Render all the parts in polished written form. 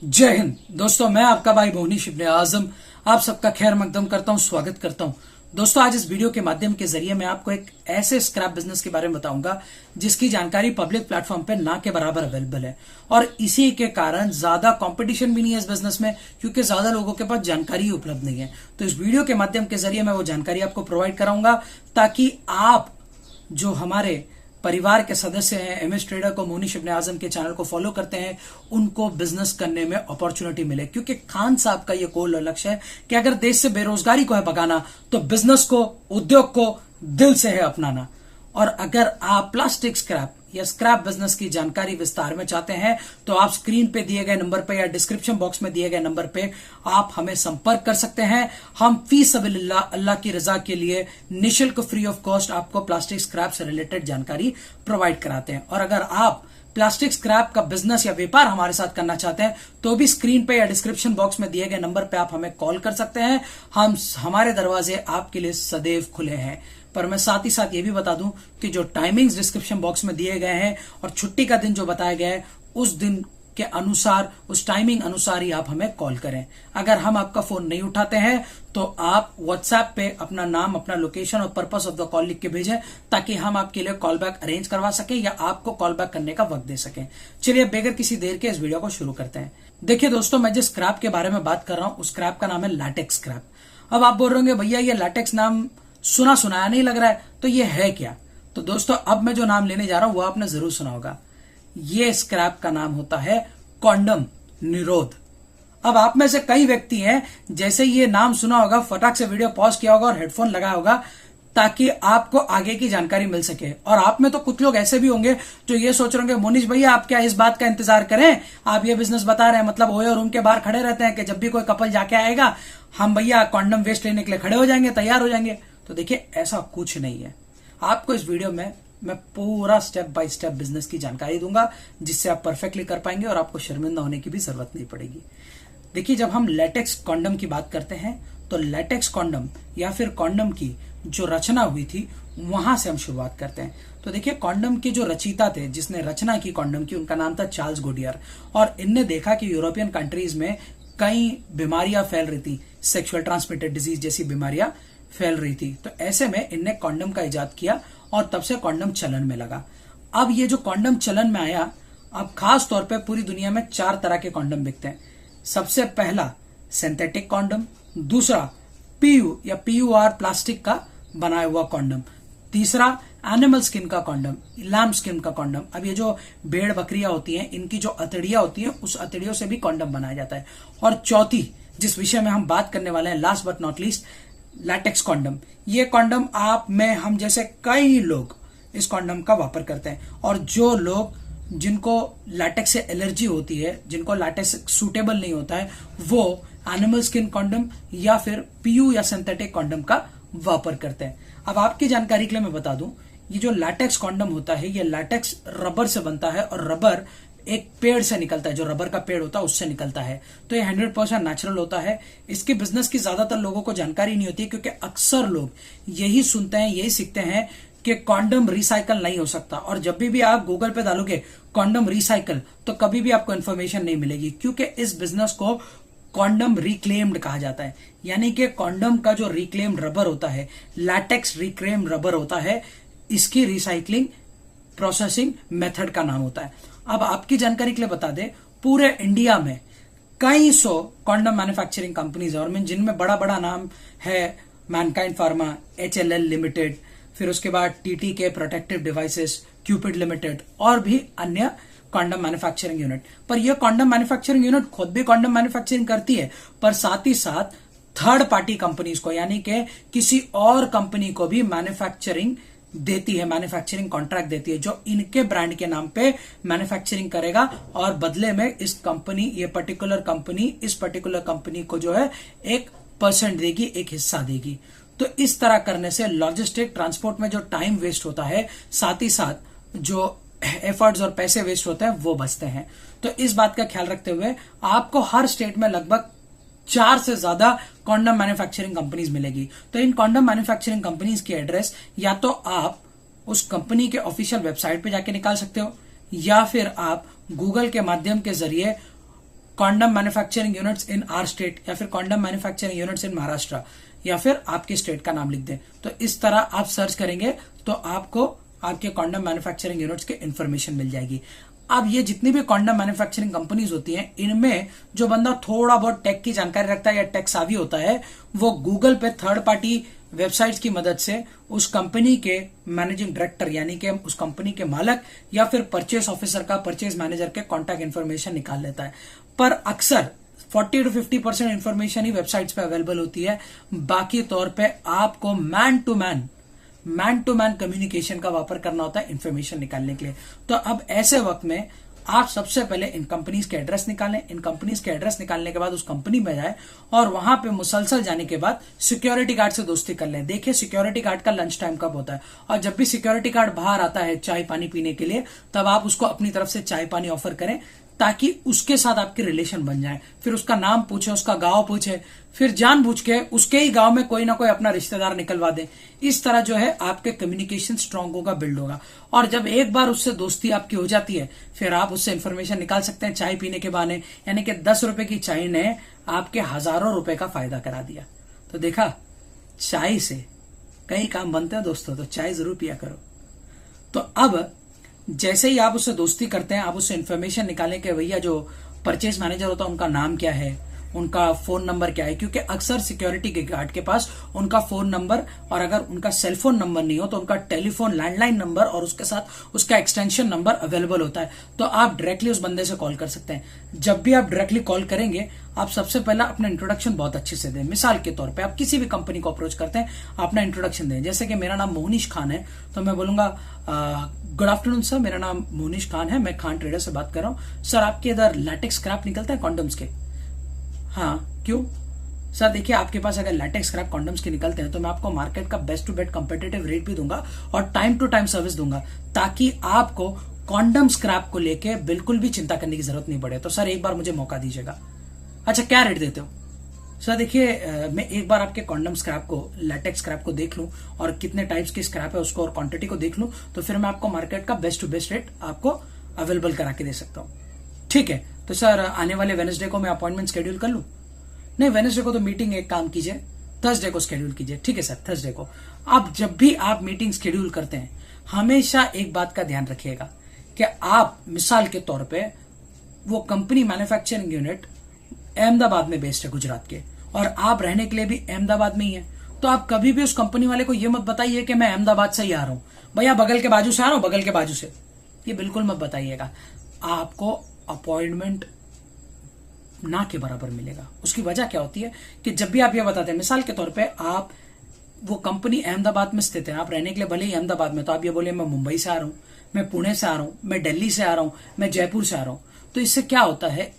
जय हिंद दोस्तों, मैं आपका भाई मोहनीश इब्ने आजम आप सबका खैर मकदम करता हूं, स्वागत करता हूं। दोस्तों, आज इस वीडियो के माध्यम के जरिए मैं आपको एक ऐसे स्क्रैप बिजनेस के बारे में बताऊंगा जिसकी जानकारी पब्लिक प्लेटफॉर्म पे ना के बराबर अवेलेबल है और इसी के कारण ज्यादा कंपटीशन भी नहीं है इस बिजनेस में, क्योंकि ज्यादा लोगों के पास जानकारी ही उपलब्ध नहीं है। तो इस वीडियो के माध्यम के जरिए मैं वो जानकारी आपको प्रोवाइड कराऊंगा ताकि आप जो हमारे परिवार के सदस्य हैं, एमएस ट्रेडर को, मोहनीश इब्ने आजम के चैनल को फॉलो करते हैं, उनको बिजनेस करने में अपॉर्चुनिटी मिले। क्योंकि खान साहब का ये गोल और लक्ष्य है कि अगर देश से बेरोजगारी को है भगाना तो बिजनेस को, उद्योग को दिल से है अपनाना। और अगर आप प्लास्टिक स्क्रैप या स्क्रैप बिजनेस की जानकारी विस्तार में चाहते हैं तो आप स्क्रीन पे दिए गए नंबर पे या डिस्क्रिप्शन बॉक्स में दिए गए नंबर पे आप हमें संपर्क कर सकते हैं। हम फी सबीलिल्लाह, अल्लाह की रजा के लिए निशुल्क, फ्री ऑफ कॉस्ट आपको प्लास्टिक स्क्रैप से रिलेटेड जानकारी प्रोवाइड कराते हैं। और अगर आप प्लास्टिक स्क्रैप का बिजनेस या व्यापार हमारे साथ करना चाहते हैं तो भी स्क्रीन पे या डिस्क्रिप्शन बॉक्स में दिए गए नंबर पे आप हमें कॉल कर सकते हैं। हमारे दरवाजे आपके लिए सदैव खुले हैं। पर मैं साथ ही साथ ये भी बता दूं कि जो टाइमिंग्स डिस्क्रिप्शन बॉक्स में दिए गए हैं और छुट्टी का दिन जो बताया गया है उस दिन के अनुसार, उस टाइमिंग अनुसार ही आप हमें कॉल करें। अगर हम आपका फोन नहीं उठाते हैं तो आप व्हाट्सएप पे अपना नाम, अपना लोकेशन और पर्पस ऑफ द कॉल लिख के भेजें ताकि हम आपके लिए कॉल बैक अरेंज करवा सकें या आपको कॉल बैक करने का वक्त दे सकें। चलिए बगैर किसी देर के इस वीडियो को शुरू करते हैं। देखिए दोस्तों, मैं जिस स्क्रैप के बारे में बात कर रहा हूं उस स्क्रैप का नाम है लैटेक्स स्क्रैप। अब आप बोल रहे होंगे भैया ये लैटेक्स नाम सुना सुनाया नहीं लग रहा है, तो ये है क्या? तो दोस्तों, अब मैं जो नाम लेने जा रहा हूं वो आपने जरूर सुना होगा। ये स्क्रैप का नाम होता है कॉन्डम निरोध। अब आप में से कई व्यक्ति हैं, जैसे ये नाम सुना होगा फटाक से वीडियो पॉज किया होगा और हेडफोन लगाया होगा ताकि आपको आगे की जानकारी मिल सके। और आप में तो कुछ लोग ऐसे भी होंगे जो ये सोच रहे होंगे मोनीश भैया आप क्या इस बात का इंतजार करें, आप ये बिजनेस बता रहे हैं, मतलब ओयो रूम के बाहर खड़े रहते हैं कि जब भी कोई कपल जाके आएगा हम भैया कॉन्डम वेस्ट लेने के लिए खड़े हो जाएंगे, तैयार हो जाएंगे। तो देखिए, ऐसा कुछ नहीं है। आपको इस वीडियो में मैं पूरा स्टेप बाय स्टेप बिजनेस की जानकारी दूंगा जिससे आप परफेक्टली कर पाएंगे और आपको शर्मिंदा होने की भी जरूरत नहीं पड़ेगी। देखिए, जब हम लेटेक्स कॉन्डम की बात करते हैं तो लेटेक्स कॉन्डम या फिर कॉन्डम की जो रचना हुई थी वहां से हम शुरुआत करते हैं। तो देखिए, कॉन्डम के जो रचयिता थे, जिसने रचना की कॉन्डम की, उनका नाम था चार्ल्स गोडियर। और इनने देखा कि यूरोपियन कंट्रीज में कई बीमारियां फैल रही थी, सेक्सुअल ट्रांसमिटेड डिजीज जैसी बीमारियां फैल रही थी। तो ऐसे में इनने कॉन्डम का इजाद किया और तब से कॉन्डम चलन में लगा। अब ये जो कॉन्डम चलन में आया, अब खास तौर पे पूरी दुनिया में 4 तरह के कॉन्डम बिकते हैं। सबसे पहला सिंथेटिक कॉन्डम, दूसरा पीयू या पीयूआर प्लास्टिक का बनाया हुआ कॉन्डम, तीसरा एनिमल स्किन का कॉन्डम, लैम्ब स्किन का कॉन्डम। अब ये जो भेड़ बकरियां होती हैं इनकी जो अतड़ियां होती हैं उस अतड़ियों से भी कॉन्डम बनाया जाता है। और चौथी जिस विषय में हम बात करने वाले हैं, last but not least, latex condom. ये कॉन्डम आप में, हम जैसे कई लोग इस कॉन्डम का वापर करते हैं। और जो लोग जिनको लैटेक्स से एलर्जी होती है, जिनको लैटेक्स सूटेबल नहीं होता है, वो एनिमल स्किन कॉन्डम या फिर पीयू या सिंथेटिक कॉन्डम का वापर करते हैं। अब आपकी जानकारी के लिए मैं बता दूं, ये जो लैटेक्स कॉन्डम होता है ये लैटेक्स रबर से बनता है और रबर एक पेड़ से निकलता है, जो रबर का पेड़ होता है उससे निकलता है। तो ये 100% नेचुरल होता है। इसके बिजनेस की ज्यादातर लोगों को जानकारी नहीं होती क्योंकि अक्सर लोग यही सुनते हैं, यही सीखते हैं कि कॉन्डम रिसाइकल नहीं हो सकता। और जब भी आप गूगल पे डालोगे कॉन्डम रिसाइकल तो कभी भी आपको इन्फॉर्मेशन नहीं मिलेगी, क्योंकि इस बिजनेस को कॉन्डम रिक्लेम्ड कहा जाता है। यानी कि कॉन्डम का जो रिक्लेम्ड रबर होता है, लैटेक्स रिक्लेम्ड रबर होता है, इसकी रिसाइकलिंग प्रोसेसिंग मेथड का नाम होता है। अब आपकी जानकारी के लिए बता दें, पूरे इंडिया में कई सौ कॉन्डम मैन्युफैक्चरिंग कंपनीज है और जिनमें बड़ा बड़ा नाम है मैनकाइंड फार्मा, HLL लिमिटेड, फिर उसके बाद TTK protective devices, Cupid limited और भी अन्य कॉन्डम मैन्युफैक्चरिंग यूनिट। पर यह कॉन्डम मैन्युफैक्चरिंग यूनिट खुद भी कॉन्डम मैन्युफैक्चरिंग करती है, पर साथ ही साथ थर्ड पार्टी कंपनीज को, यानी कि किसी और कंपनी को भी मैन्युफैक्चरिंग देती है, मैन्युफैक्चरिंग कॉन्ट्रैक्ट देती है, जो इनके ब्रांड के नाम पे मैन्युफैक्चरिंग करेगा और बदले में इस कंपनी, ये पर्टिकुलर कंपनी इस पर्टिकुलर कंपनी को जो है 1% देगी, एक हिस्सा देगी। तो इस तरह करने से लॉजिस्टिक ट्रांसपोर्ट में जो टाइम वेस्ट होता है, साथ ही साथ जो एफर्ट्स और पैसे वेस्ट होते हैं वो बचते हैं। तो इस बात का ख्याल रखते हुए आपको हर स्टेट में लगभग 4 से ज्यादा कॉन्डम मैन्युफैक्चरिंग कंपनीज मिलेगी। तो इन कॉन्डम मैन्युफैक्चरिंग कंपनीज की एड्रेस या तो आप उस कंपनी के ऑफिशियल वेबसाइट पे जाके निकाल सकते हो या फिर आप गूगल के माध्यम के जरिए condom manufacturing units in are state, या फिर condom manufacturing units in Maharashtra, या फिर आपके स्टेट का नाम लिख दें। तो इस तरह आप सर्च करेंगे तो आपको आपके कॉन्डम मैन्युफैक्चरिंग यूनिट्स की इंफॉर्मेशन मिल जाएगी। अब ये जितनी भी कॉन्डम मैन्युफैक्चरिंग कंपनीज होती हैं, इनमें जो बंदा थोड़ा बहुत टेक की जानकारी रखता है या टेक सावी होता है, वो गूगल पे थर्ड पार्टी वेबसाइट्स की मदद से उस कंपनी के मैनेजिंग डायरेक्टर यानी कि उस कंपनी के मालक या फिर परचेस ऑफिसर का, परचेस मैनेजर के कॉन्टैक्ट इन्फॉर्मेशन निकाल लेता है। पर अक्सर 40 to 50% इन्फॉर्मेशन ही वेबसाइट्स पे अवेलेबल होती है। बाकी तौर पे आपको मैन टू मैन कम्युनिकेशन का वापर करना होता है इन्फॉर्मेशन निकालने के लिए। तो अब ऐसे वक्त में आप सबसे पहले इन कंपनीज के एड्रेस निकालें। इन कंपनीज के एड्रेस निकालने के बाद उस कंपनी में जाए और वहां पे मुसलसल जाने के बाद सिक्योरिटी गार्ड से दोस्ती कर लें। देखिए सिक्योरिटी गार्ड का लंच टाइम कब होता है, और जब भी सिक्योरिटी गार्ड बाहर आता है चाय पानी पीने के लिए, तब आप उसको अपनी तरफ से चाय पानी ऑफर करें ताकि उसके साथ आपके रिलेशन बन जाए। फिर उसका नाम पूछे, उसका गांव पूछे, फिर जानबूझ के उसके ही गांव में कोई ना कोई अपना रिश्तेदार निकलवा दे। इस तरह जो है आपके कम्युनिकेशन स्ट्रांग होगा, बिल्ड होगा। और जब एक बार उससे दोस्ती आपकी हो जाती है, फिर आप उससे इंफॉर्मेशन निकाल सकते हैं चाय पीने के बहाने। यानी कि 10 रुपए की चाय ने आपके हजारों रुपए का फायदा करा दिया। तो देखा, चाय से कई काम बनते हैं दोस्तों, तो चाय जरूर पिया करो। तो अब जैसे ही आप उससे दोस्ती करते हैं, आप उससे इन्फॉर्मेशन निकालें कि भैया जो परचेज मैनेजर होता है उनका नाम क्या है, उनका फोन नंबर क्या है, क्योंकि अक्सर सिक्योरिटी के गार्ड के पास उनका फोन नंबर, और अगर उनका सेलफोन नंबर नहीं हो तो उनका टेलीफोन लैंडलाइन नंबर और उसके साथ उसका एक्सटेंशन नंबर अवेलेबल होता है। तो आप डायरेक्टली उस बंदे से कॉल कर सकते हैं। जब भी आप डायरेक्टली कॉल करेंगे, आप सबसे पहला अपना इंट्रोडक्शन बहुत अच्छे से दें। मिसाल के तौर पे आप किसी भी कंपनी को अप्रोच करते हैं, अपना इंट्रोडक्शन दें। जैसे कि मेरा नाम मोहनीश खान है, तो मैं बोलूंगा गुड आफ्टरनून सर, मेरा नाम मोहनीश खान है, मैं खान ट्रेडर से बात कर रहा हूँ। सर आपके इधर लैटेक्स स्क्रैप निकलता है कॉन्डम्स के? हाँ, क्यों सर? देखिए आपके पास अगर लैटेक्स स्क्रैप कॉन्डम्स के निकलते हैं तो मैं आपको मार्केट का best to best competitive rate भी दूंगा और टाइम टू टाइम सर्विस दूंगा, ताकि आपको कॉन्डम स्क्रैप को लेके बिल्कुल भी चिंता करने की जरूरत नहीं पड़े। तो सर एक बार मुझे मौका दीजिएगा। अच्छा, क्या रेट देते हो? सर देखिए, मैं एक बार आपके कॉन्डम स्क्रैप को, लैटेक्स स्क्रैप को देख लूं और कितने टाइप्स की स्क्रैप है उसको और क्वांटिटी को देख लूं, तो फिर मैं आपको मार्केट का बेस्ट टू बेस्ट रेट आपको अवेलेबल करा के दे सकता हूं। ठीक है, तो सर आने वाले वेडनेसडे को मैं अपॉइंटमेंट शेड्यूल कर लूं? नहीं, वेडनेसडे को तो मीटिंग, एक काम कीजिए थर्सडे को शेड्यूल कीजिए। ठीक है सर, थर्सडे को। अब जब भी आप मीटिंग शेड्यूल करते हैं, हमेशा एक बात का ध्यान रखिएगा कि आप मिसाल के तौर पे वो कंपनी मैन्युफैक्चरिंग यूनिट अहमदाबाद में बेस्ड है, गुजरात के, और आप रहने के लिए भी अहमदाबाद में ही है, तो आप कभी भी उस कंपनी वाले को ये मत बताइए कि मैं अहमदाबाद से ही आ रहा हूं, भैया बगल के बाजू से आ रहा हूं, बगल के बाजू से। ये बिल्कुल मत बताइएगा। आपको अपॉइंटमेंट ना के बराबर मिलेगा। उसकी वजह क्या होती है कि जब भी आप ये बताते हैं, मिसाल के तौर पे आप, वो कंपनी अहमदाबाद में स्थित है, आप रहने के लिए भले ही अहमदाबाद में, तो आप ये बोले मैं मुंबई से आ रहा हूं, मैं पुणे से आ रहा हूं, मैं दिल्ली से आ रहा हूं, मैं जयपुर से आ रहा हूं, तो इससे क्या होता है,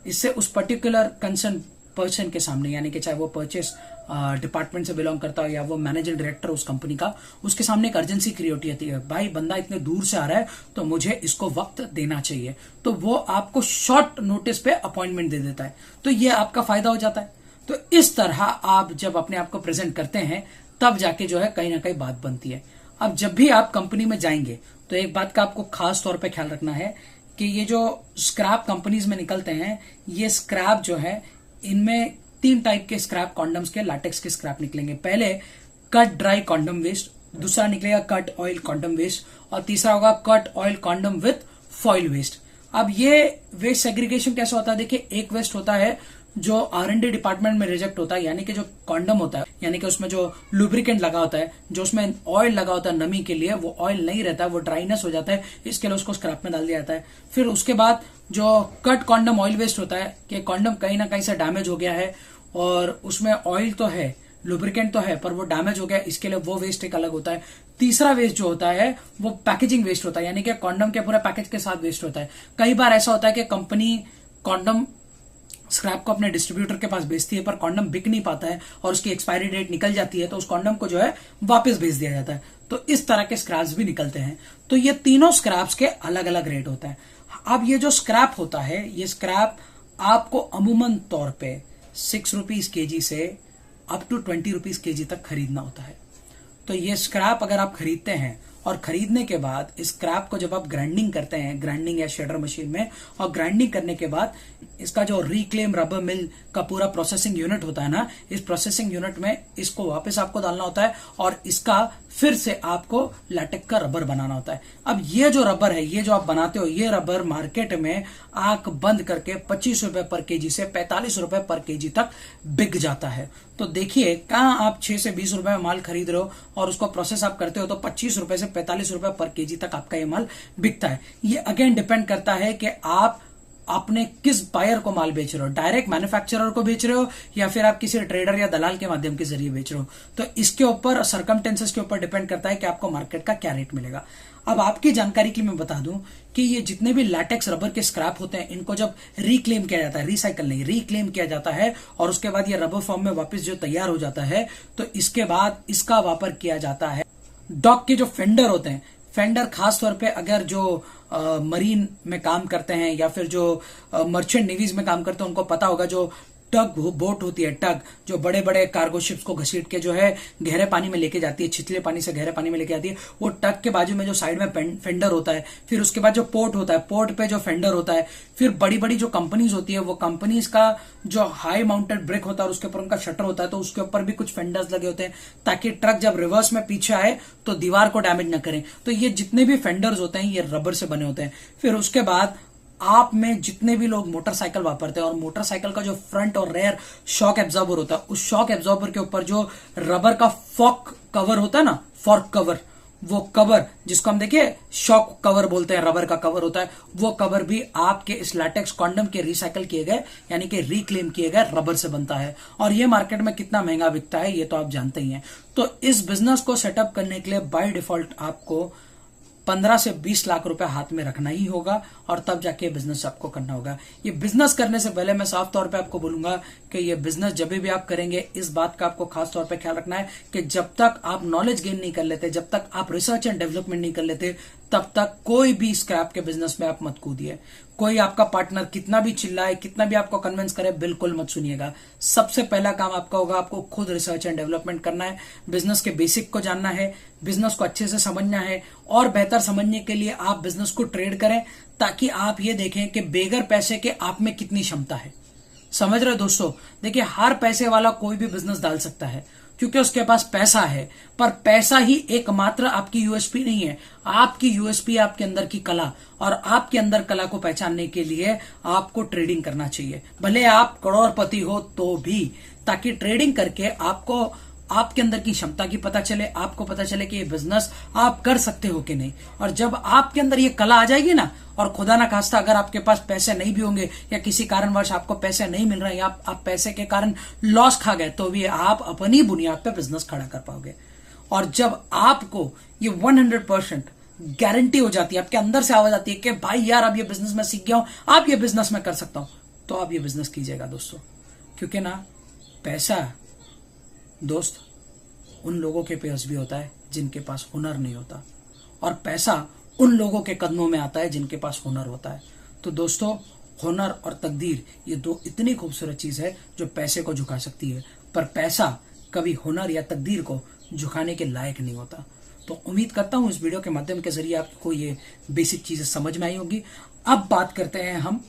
इससे उस पर्टिकुलर कंसर्न पर्सन के सामने, यानी कि चाहे वो परचेस डिपार्टमेंट से बिलोंग करता हो या वो मैनेजिंग डायरेक्टर उस कंपनी का, उसके सामने एक अर्जेंसी क्रिएट होती है। भाई बंदा इतने दूर से आ रहा है तो मुझे इसको वक्त देना चाहिए, तो वो आपको शॉर्ट नोटिस पे अपॉइंटमेंट दे देता है, तो ये आपका फायदा हो जाता है। तो इस तरह आप जब अपने आप को प्रेजेंट करते हैं, तब जाके जो है कहीं ना कहीं बात बनती है। अब जब भी आप कंपनी में जाएंगे तो एक बात का आपको खास तौर पे ख्याल रखना है कि ये जो स्क्रैप कंपनीज में निकलते हैं, ये स्क्रैप जो है, इनमें 3 टाइप के स्क्रैप कॉन्डम्स के, लैटेक्स के स्क्रैप निकलेंगे। पहले कट ड्राई कॉन्डम वेस्ट, दूसरा निकलेगा कट ऑयल कॉन्डम वेस्ट, और तीसरा होगा cut oil condom with foil waste. अब ये वेस्ट सेग्रीगेशन कैसे होता है? देखिए, एक वेस्ट होता है जो R&D डिपार्टमेंट में रिजेक्ट होता है, यानी कि जो कॉन्डम होता है, यानी कि उसमें जो लुब्रिकेंट लगा होता है, जो उसमें ऑयल लगा होता है नमी के लिए, वो ऑयल नहीं रहता है, वो ड्राइनेस हो जाता है, इसके लिए उसको स्क्रैप में डाल दिया जाता है। फिर उसके बाद जो कट कॉन्डम ऑयल वेस्ट होता है कि कॉन्डम कहीं ना कहीं से डैमेज हो गया है और उसमें ऑयल तो है, लुब्रिकेंट तो है, पर वो डैमेज हो गया, इसके लिए वो वेस्ट एक अलग होता है। तीसरा वेस्ट जो होता है वो पैकेजिंग वेस्ट होता है, यानी कि कॉन्डम के पूरे पैकेज के साथ वेस्ट होता है। कई बार ऐसा होता है कि कंपनी कॉन्डम स्क्रैप को अपने डिस्ट्रीब्यूटर के पास बेचती है, पर कॉन्डम बिक नहीं पाता है और उसकी एक्सपायरी डेट निकल जाती है, तो उस कॉन्डम को जो है वापस भेज दिया जाता है। तो इस तरह के स्क्रैप्स भी निकलते हैं। तो ये तीनों स्क्रैप्स के अलग अलग रेट होता है। अब ये जो स्क्रैप होता है, ये स्क्रैप आपको अमूमन तौर पे 6 रुपीज केजी से अप टू 20 रुपीज केजी तक खरीदना होता है। तो ये स्क्रैप अगर आप खरीदते हैं और खरीदने के बाद इस स्क्रैप को जब आप ग्राइंडिंग करते हैं, ग्राइंडिंग या शेडर मशीन में, और ग्राइंडिंग करने के बाद इसका जो रिक्लेम रबर मिल का पूरा प्रोसेसिंग यूनिट होता है ना, इस प्रोसेसिंग यूनिट में इसको वापस आपको डालना होता है और इसका फिर से आपको लैटेक्स का रबर बनाना होता है। अब ये जो रबर है, ये जो आप बनाते हो, ये रबर मार्केट में आंख बंद करके 25 रुपए पर केजी से 45 रुपए पर केजी तक बिक जाता है। तो देखिए, कहां आप 6 से 20 रुपए में माल खरीद रहे हो और उसको प्रोसेस आप करते हो तो 25 रुपए से 45 रुपए पर केजी तक आपका ये माल बिकता है। ये अगेन डिपेंड करता है कि आप अपने किस बायर को माल बेच रहे हो, डायरेक्ट मैन्युफैक्चरर को बेच रहे हो या फिर आप किसी ट्रेडर या दलाल के माध्यम के जरिए बेच रहे हो। तो इसके ऊपर, सर्कमटेंसेस के ऊपर डिपेंड करता है कि आपको मार्केट का क्या रेट मिलेगा। अब आपकी जानकारी के लिए मैं बता दूं कि ये जितने भी लैटेक्स रबर के स्क्रैप होते हैं, इनको जब रिक्लेम किया जाता है, रिसाइकल नहीं, रिक्लेम किया जाता है और उसके बाद ये रबर फॉर्म में वापस जो तैयार हो जाता है, तो इसके बाद इसका वापर किया जाता है डॉक के जो फेंडर होते हैं। फेंडर खास तौर पे अगर जो मरीन में काम करते हैं या फिर जो मर्चेंट नेवीज में काम करते हैं, उनको पता होगा जो टग बोट होती है, टग जो बड़े बड़े कार्गो शिप्स को घसीट के जो है गहरे पानी में लेके जाती है, छिछले पानी से गहरे पानी में लेके जाती है, वो टग के बाजू में जो साइड में फेंडर होता है, फिर उसके बाद जो पोर्ट होता है, पोर्ट पे जो फेंडर होता है, फिर बड़ी बड़ी जो कंपनीज होती है, वो कंपनीज का जो हाई माउंटेड ब्रिक होता है और उसके ऊपर उनका शटर होता है, तो उसके ऊपर भी कुछ फेंडर्स लगे होते हैं ताकि ट्रक जब रिवर्स में पीछे आए तो दीवार को डैमेज न करें। तो ये जितने भी फेंडर्स होते हैं ये रबर से बने होते हैं। फिर उसके बाद आप में जितने भी लोग मोटरसाइकिल वापरते हैं और मोटरसाइकिल का जो फ्रंट और रेयर शॉक एब्जॉर्बर होता है, उस शॉक एब्जॉर्बर के ऊपर जो रबर का फॉर्क कवर होता है ना, फॉर्क कवर, वो कवर जिसको हम देखिए शॉक कवर बोलते हैं, रबर का कवर होता है, वो कवर भी आपके इस लैटेक्स कॉन्डम के रिसाइकल किए गए यानी कि रिक्लेम किए गए रबर से बनता है। और ये मार्केट में कितना महंगा बिकता है ये तो आप जानते ही हैं। तो इस बिजनेस को सेटअप करने के लिए बाय डिफॉल्ट आपको 15 से 20 लाख रुपए हाथ में रखना ही होगा और तब जाके बिजनेस आपको करना होगा। ये बिजनेस करने से पहले मैं साफ तौर पे आपको बोलूंगा कि ये बिजनेस जब भी आप करेंगे, इस बात का आपको खास तौर पे ख्याल रखना है कि जब तक आप नॉलेज गेन नहीं कर लेते, जब तक आप रिसर्च एंड डेवलपमेंट नहीं कर लेते, तब तक कोई भी स्क्रैप के बिजनेस में आप मत कूदिए। कोई आपका पार्टनर कितना भी चिल्लाए, कितना भी आपको कन्विंस करे, बिल्कुल मत सुनिएगा। सबसे पहला काम आपका होगा, आपको खुद रिसर्च एंड डेवलपमेंट करना है, बिजनेस के बेसिक को जानना है, बिजनेस को अच्छे से समझना है और बेहतर समझने के लिए आप बिजनेस को ट्रेड करें ताकि आप ये देखें कि बेगर पैसे के आप में कितनी क्षमता है। समझ रहे दोस्तों? देखिए, हर पैसे वाला कोई भी बिजनेस डाल सकता है क्योंकि उसके पास पैसा है, पर पैसा ही एकमात्र आपकी यूएसपी नहीं है। आपकी यूएसपी आपके अंदर की कला, और आपके अंदर कला को पहचानने के लिए आपको ट्रेडिंग करना चाहिए, भले आप करोड़पति हो तो भी, ताकि ट्रेडिंग करके आपको आपके अंदर की क्षमता की पता चले, आपको पता चले कि ये बिजनेस आप कर सकते हो कि नहीं। और जब आपके अंदर ये कला आ जाएगी ना, और खुदा ना खास्ता अगर आपके पास पैसे नहीं भी होंगे या किसी कारणवश आपको पैसे नहीं मिल रहे हैं या आप पैसे के कारण लॉस खा गए, तो भी आप अपनी बुनियाद पे बिजनेस खड़ा कर पाओगे। और जब आपको ये 100% गारंटी हो जाती है, आपके अंदर से आवाज आती है कि भाई यार अब ये बिजनेस में सीख गया हूं, आप ये बिजनेस में कर सकता हूं, तो आप ये बिजनेस कीजिएगा दोस्तों। क्योंकि ना, पैसा दोस्त उन लोगों के पास भी होता है जिनके पास हुनर नहीं होता, और पैसा उन लोगों के कदमों में आता है जिनके पास हुनर होता है। तो दोस्तों, हुनर और तकदीर ये दो इतनी खूबसूरत चीज है जो पैसे को झुका सकती है, पर पैसा कभी हुनर या तकदीर को झुकाने के लायक नहीं होता। तो उम्मीद करता हूं इस वीडियो के माध्यम के जरिए आपको ये बेसिक चीजें समझ में आई होगी। अब बात करते हैं हम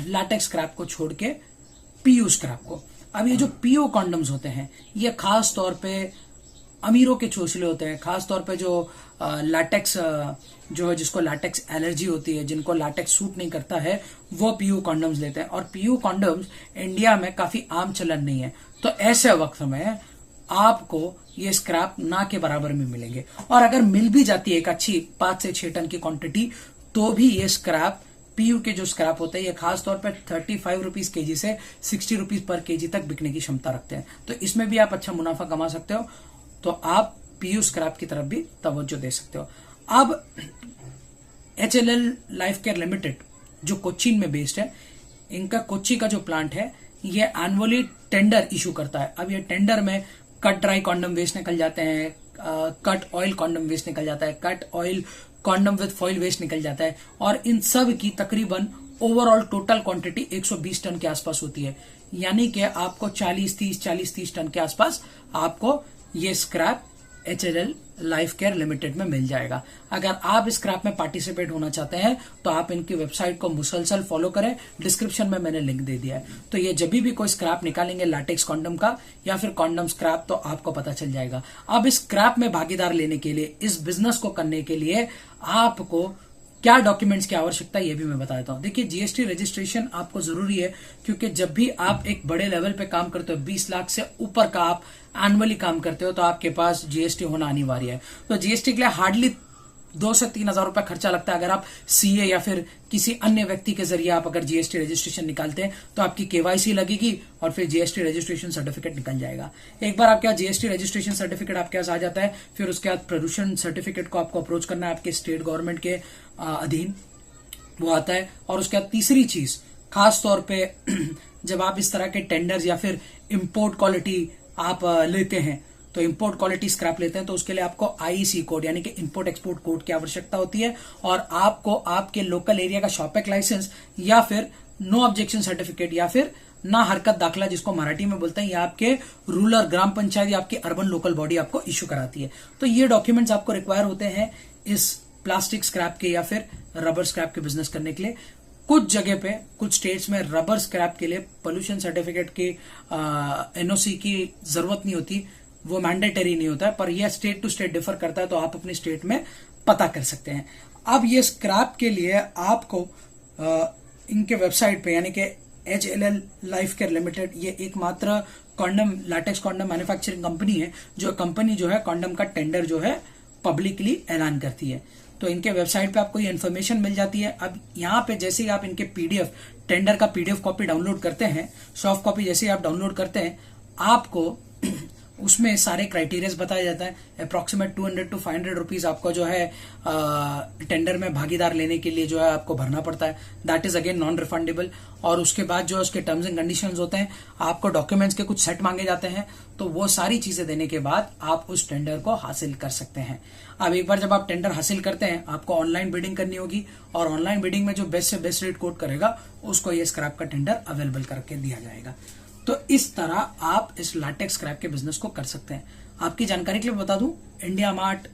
लैटेक्स स्क्रैप को छोड़ के पीयू स्क्रैप को। अब ये जो पीओ कॉन्डम्स होते हैं, ये खास तौर पे अमीरों के चोचले होते हैं, खास तौर पे जो लैटेक्स जो है, जिसको लैटेक्स एलर्जी होती है, जिनको लैटेक्स सूट नहीं करता है, वो पीयू कॉन्डम्स लेते हैं। और पीयू कॉन्डम्स इंडिया में काफी आम चलन नहीं है, तो ऐसे वक्त में आपको ये स्क्रैप ना के बराबर में मिलेंगे। और अगर मिल भी जाती है एक अच्छी 5 से 6 टन की क्वांटिटी, तो भी ये स्क्रैप, पीयू के जो स्क्रैप होते हैं, ये खास तौर पर 35 रुपीज केजी से 60 रुपीज पर केजी तक बिकने की क्षमता रखते हैं। तो इसमें भी आप अच्छा मुनाफा कमा सकते हो, तो आप पीयू स्क्रैप की तरफ भी तवज्जो दे सकते हो। अब HLL लाइफ केयर लिमिटेड जो कोच्चि में बेस्ड है, इनका कोच्चि का जो प्लांट है, ये एनुअली टेंडर इशू करता है। अब ये टेंडर में कट ड्राई कॉन्डम वेस्ट निकल जाते हैं, कट ऑयल कॉन्डम वेस्ट निकल जाता है, cut oil condom with foil waste निकल जाता है, और इन सब की तकरीबन ओवरऑल टोटल क्वांटिटी 120 टन के आसपास होती है। यानी कि आपको 40-30 टन के आसपास आपको ये scrap HLL life care limited में मिल जाएगा। अगर आप इस स्क्रैप में पार्टिसिपेट होना चाहते हैं तो आप इनकी वेबसाइट को मुसलसल फॉलो करें, डिस्क्रिप्शन में मैंने लिंक दे दिया है। तो ये जब भी कोई स्क्रैप निकालेंगे लैटेक्स कॉन्डम का या फिर कॉन्डम स्क्रैप, तो आपको पता चल जाएगा। अब इस स्क्रैप में भागीदार लेने के लिए, इस बिजनेस को करने के लिए आपको क्या डॉक्यूमेंट्स की आवश्यकता है ये भी मैं बता देता हूं। देखिए, जीएसटी रजिस्ट्रेशन आपको जरूरी है, क्योंकि जब भी आप एक बड़े लेवल पे काम करते हो, 20 लाख से ऊपर का आप एनुअली काम करते हो, तो आपके पास जीएसटी होना अनिवार्य है। तो जीएसटी के लिए हार्डली 2 से 3 हजार रुपया खर्चा लगता है। अगर आप सीए या फिर किसी अन्य व्यक्ति के जरिए आप अगर जीएसटी रजिस्ट्रेशन निकालते हैं तो आपकी केवाईसी लगेगी और फिर जीएसटी रजिस्ट्रेशन सर्टिफिकेट निकल जाएगा। एक बार आपके जीएसटी रजिस्ट्रेशन सर्टिफिकेट आपके पास आ जाता है, फिर उसके बाद प्रदूषण सर्टिफिकेट को आपको अप्रोच करना है आपके स्टेट गवर्नमेंट के अधीन, वो आता है। और उसके बाद तीसरी चीज, खास तौर पे जब आप इस तरह के टेंडर्स या फिर इंपोर्ट क्वालिटी आप लेते हैं, तो इंपोर्ट क्वालिटी स्क्रैप लेते हैं, तो उसके लिए आपको आईईसी कोड यानी कि इंपोर्ट एक्सपोर्ट कोड की आवश्यकता होती है। और आपको आपके लोकल एरिया का शॉपेक लाइसेंस या फिर नो ऑब्जेक्शन सर्टिफिकेट या फिर ना हरकत दाखला, जिसको मराठी में बोलते हैं, या आपके रूरल ग्राम पंचायत या आपकी अर्बन लोकल बॉडी आपको इश्यू कराती है। तो ये डॉक्यूमेंट्स आपको रिक्वायर होते हैं इस प्लास्टिक स्क्रैप के या फिर रबर स्क्रैप के बिजनेस करने के लिए। कुछ जगह पे, कुछ स्टेट्स में रबर स्क्रैप के लिए पोल्यूशन सर्टिफिकेट की एनओसी की जरूरत नहीं होती, वो मैंडेटरी नहीं होता है, पर यह स्टेट टू स्टेट डिफर करता है, तो आप अपनी स्टेट में पता कर सकते हैं। अब ये स्क्रैप के लिए आपको इनके वेबसाइट पे यानी कि HLL लाइफ केयर लिमिटेड, ये एकमात्र condom latex condom manufacturing company है जो कंपनी जो है कॉन्डम का टेंडर जो है पब्लिकली ऐलान करती है। तो इनके वेबसाइट पे आपको ये इन्फॉर्मेशन मिल जाती है। अब यहाँ पे जैसे ही आप इनके पीडीएफ टेंडर का पीडीएफ कॉपी डाउनलोड करते हैं, सॉफ्ट कॉपी जैसे ही आप डाउनलोड करते हैं, आपको उसमें सारे क्राइटेरियाज बताया जाता है। अप्रोक्सीमेट 200 to 500 रुपीज आपको जो है टेंडर में भागीदार लेने के लिए जो है आपको भरना पड़ता है। That is again non refundable. और उसके बाद जो उसके टर्म्स एंड कंडीशंस होते हैं, आपको डॉक्यूमेंट्स के कुछ सेट मांगे जाते हैं, तो वो सारी चीजें देने के बाद आप उस टेंडर को हासिल कर सकते हैं। अब एक बार जब आप टेंडर हासिल करते हैं, आपको ऑनलाइन बिडिंग करनी होगी और ऑनलाइन बिडिंग में जो बेस्ट से बेस्ट रेट कोट करेगा उसको ये स्क्रैप का टेंडर अवेलेबल करके दिया जाएगा। तो इस तरह आप इस लैटेक्स स्क्रैप के बिजनेस को कर सकते हैं। आपकी जानकारी के लिए बता दूं, India mart,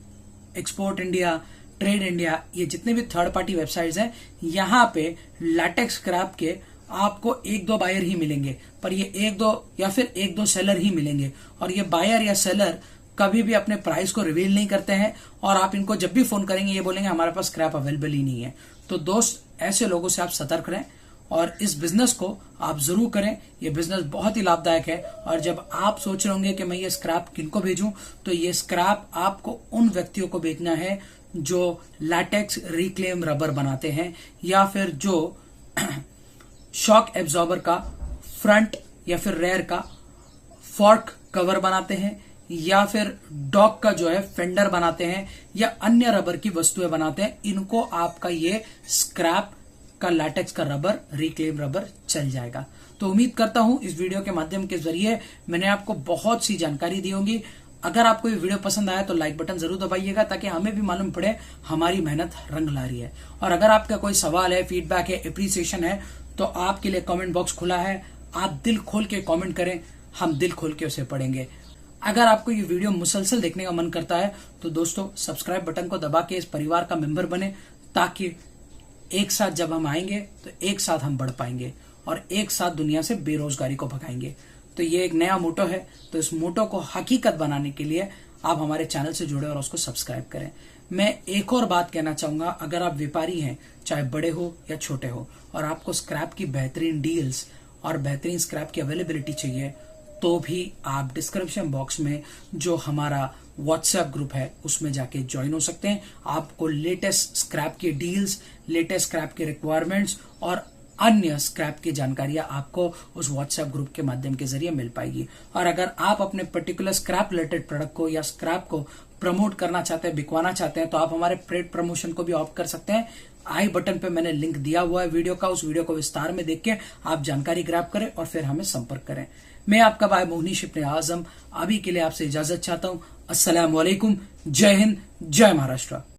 export India, trade India, ये जितने भी थर्ड पार्टी वेबसाइट्स हैं, यहाँ पे लैटेक्स स्क्रैप के आपको 1-2 बायर ही मिलेंगे, पर ये 1-2 या फिर 1-2 सेलर ही मिलेंगे। और ये बायर या सेलर कभी भी अपने प्राइस को रिवील नहीं करते हैं, और आप इनको जब भी फोन करेंगे ये बोलेंगे हमारे पास स्क्रैप अवेलेबल ही नहीं है। तो दोस्त, ऐसे लोगों से आप सतर्क रहें और इस बिजनेस को आप जरूर करें। ये बिजनेस बहुत ही लाभदायक है। और जब आप सोच रहे होंगे कि मैं ये स्क्रैप किनको भेजूं, तो ये स्क्रैप आपको उन व्यक्तियों को भेजना है जो लैटेक्स रिक्लेम रबर बनाते हैं, या फिर जो शॉक एब्जॉर्बर का फ्रंट या फिर रेयर का फॉर्क कवर बनाते हैं, या फिर डॉग का जो है फेंडर बनाते हैं, या अन्य रबर की वस्तुएं बनाते हैं। इनको आपका ये स्क्रैप का लैटेक्स का रबर, रिक्लेम रबर चल जाएगा। तो उम्मीद करता हूं इस वीडियो के माध्यम के जरिए मैंने आपको बहुत सी जानकारी दी होगी। अगर आपको ये वीडियो पसंद आया तो लाइक बटन जरूर दबाइएगा, ताकि हमें भी मालूम पड़े हमारी मेहनत रंग ला रही है। और अगर आपका कोई सवाल है, फीडबैक है, अप्रिसिएशन है, तो आपके लिए कमेंट बॉक्स खुला है। आप दिल खोल के कमेंट करें, हम दिल खोल के उसे पढ़ेंगे। अगर आपको ये वीडियो मुसलसल देखने का मन करता है तो दोस्तों सब्सक्राइब बटन को दबा के इस परिवार का मेंबर बने, ताकि एक साथ जब हम आएंगे तो एक साथ हम बढ़ पाएंगे और एक साथ दुनिया से बेरोजगारी को भगाएंगे। तो ये एक नया मोटो है, तो इस मोटो को हकीकत बनाने के लिए आप हमारे चैनल से जुड़े और उसको सब्सक्राइब करें। मैं एक और बात कहना चाहूंगा, अगर आप व्यापारी हैं, चाहे बड़े हो या छोटे हो, और आपको स्क्रैप की बेहतरीन डील्स और बेहतरीन स्क्रैप की अवेलेबिलिटी चाहिए, तो भी आप डिस्क्रिप्शन बॉक्स में जो हमारा व्हाट्सएप ग्रुप है उसमें जाके ज्वाइन हो सकते हैं। आपको लेटेस्ट स्क्रैप की डील्स, लेटेस्ट स्क्रैप की रिक्वायरमेंट्स और अन्य स्क्रैप की जानकारियां आपको उस व्हाट्सएप ग्रुप के माध्यम के जरिए मिल पाएगी। और अगर आप अपने पर्टिकुलर स्क्रैप रिलेटेड प्रोडक्ट को या स्क्रैप को प्रमोट करना चाहते हैं, बिकवाना चाहते हैं, तो आप हमारे पेड प्रमोशन को भी ऑप्ट कर सकते हैं। आई बटन पे मैंने लिंक दिया हुआ है वीडियो का, उस वीडियो को विस्तार में देख के आप जानकारी ग्रैब करें और फिर हमें संपर्क करें। मैं आपका भाई मोहनीश इब्ने आजम अभी के लिए आपसे इजाजत चाहता हूं। अस्सलाम वालेकुम, जय हिंद, जय महाराष्ट्र।